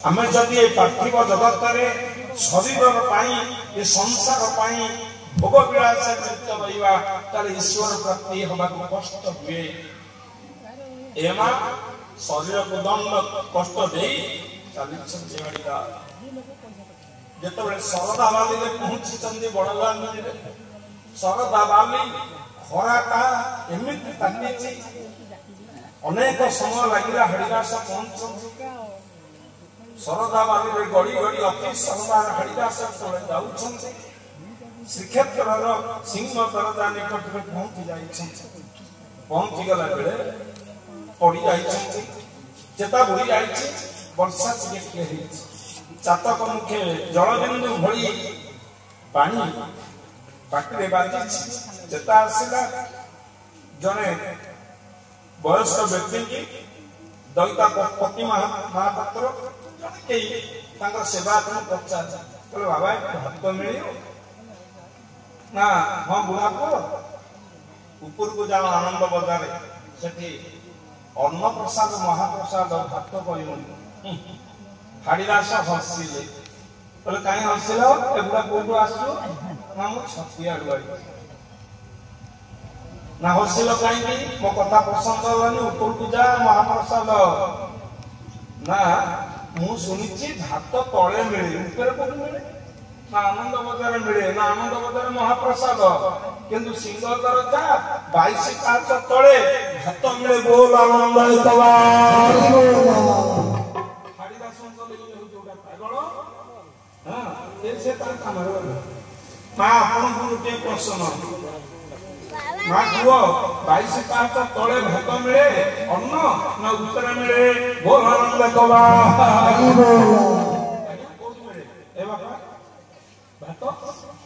आमे जदि ए पार्थिव जगत रे शरीर पाई ए संसार पाई भोग विलास लिप्त रहिबा ताले ईश्वर प्राप्ति होबा को कष्ट हुए। एमा शरीर को दंड कष्ट देई चालिछन जेवाडीदा जेतबे सरदा बाली रे पहुंची चंदी बडगान रे सरदा बाली खराटा एमिति ताकीची अनेक समय लागिला हरिदास पहुंचन सरदा बाली रे गड़ी गड़ी अति सम्मान हरिदास तले जाउछन श्रीक्षेत्र सिंह दरजा निकट में पहुंची जाइछन पहुंची गला बेले पड़ी जाइछन चेता बुड़ी जाइछि वर्षा चिके हेछि चातक मुखे जलबिंदु भଳି पानी पाटिरे बाजिछि चेता आसिला जने वयस्क व्यक्ति की दयिता पति महापात्र जने के सेवा को पचार बोले बाबा भात मिलियो ना हाँ बुढ़ा को ऊपर को जाओ आनंद बजार सेठी अन्न प्रसाद महाप्रसाद भात कहूँ हाड़ीदास हसिले बोले कहीं हसिल एगुड़ा कौटू आसु ना मु छतिया ना हसिल कहीं मो कथा पसंद हेलानी ऊपर को जा महाप्रसाद ना मु सुनिछि भात तले मिले ऊपर को मिले ना आनंद बजार मिले ना आनंद बजार महाप्रसाद किंतु सिंह दरजा 22 काच तले भात मिले बोल आनंद प्रश्न माँ कुह 22 काच तले भात मिले अन्न ना उत्तर मिले बोल आनंद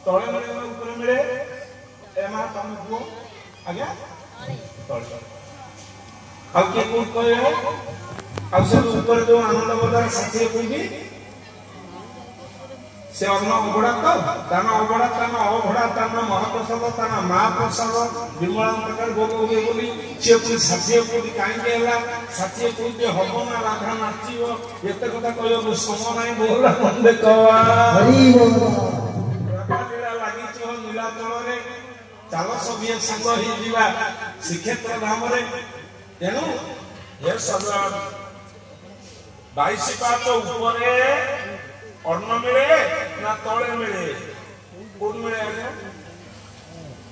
तले मिले ऊपर मिले एमा तुम कुह आज्ञा तले आ के कोन कहे आ से ऊपर जो आनंद बजार साथी कोई से अन्न अबड़ा तो ताना अबड़ा ताना अबड़ा ताना महाप्रसाद ताना महाप्रसाद विमला प्रकार भोग होगे बोली से कोई साथी कोई काई केला साथी कोई जे हबो ना राधा नाचियो एते कथा कहियो समय नाही बोला मंदे कवा हरि बोल चल सब सांग हो श्रीक्षेत्र धाम तेणु ये सब 22 काच ऊपर अन्न मिले ना तले मिले कौन मिले आज्ञा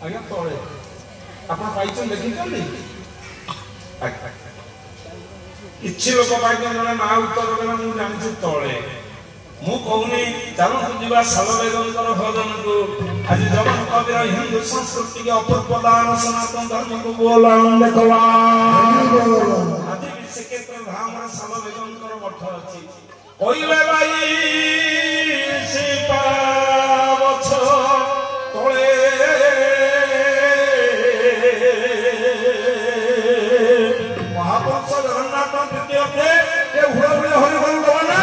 आज्ञा तले आप देखी किसी लोक पाई जन ना उत्तर देना मुझे जानी तले मु कहूनी चलतु जीवा सालवेगंकर भजन को आज जगन कविर हिंदू संस्कृति के अपूर्व दान सनातन धर्म को बोला आज श्रीक्षेत्र धाम सालवेगंकर मठ अच्छी कहले भाई सीता बछ तले महापुरुष जगन्नाथ तृतीय थे हुए हुए हरिबल गवना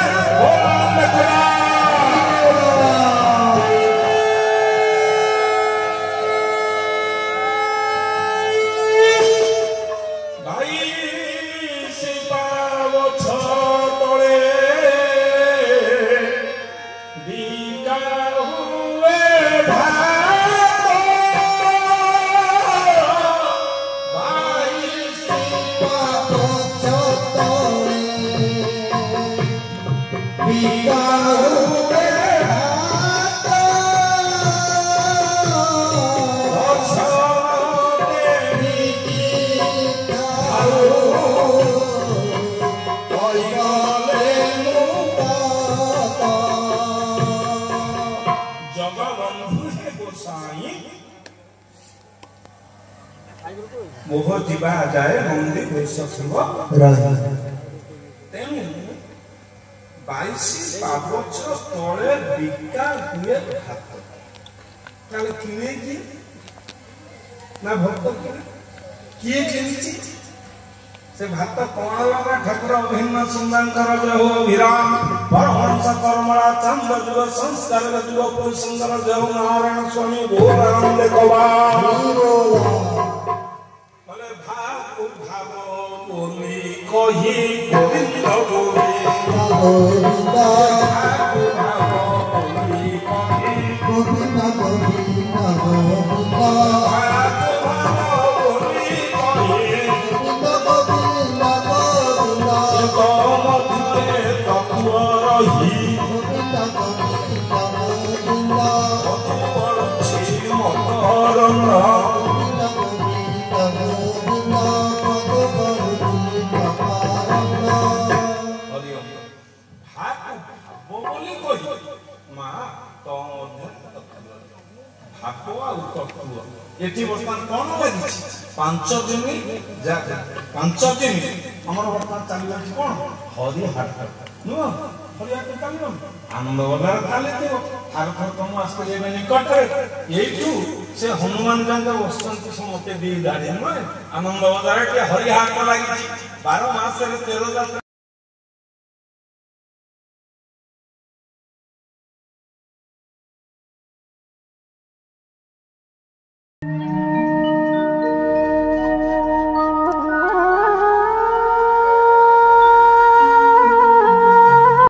मोह जीवा जाए मंदिर तेणु 22 पावच तले बिका हुए भात ताले किने की ना भक्त किए किनिछि से भात कोण लगा ठाकुर भिन्न सुंदर जय हो विराम परमहंस कर्मला चंद्र जुग संस्कार जुग पुरुष सुंदर जय हो नारायण स्वामी बोल आनंद कवा कही गोविंद बोले ଗୋବିନ୍ଦ ଗୋବିନ୍ଦ ଗୋବିନ୍ଦ ଗୋବିନ୍ଦ एठी वर्तमान कौन लगी 5 दिन हमर वर्तमान चलिबा कोन हरि हाट नो हरि हाट चलिबो आनंद बजार चले थियो थार थार कम आस के जेबे निकट एठू से हनुमान जंग वस्तंती समते दी दाडी न आनंद बजार के हरि हाट लागि 12 मास रे 13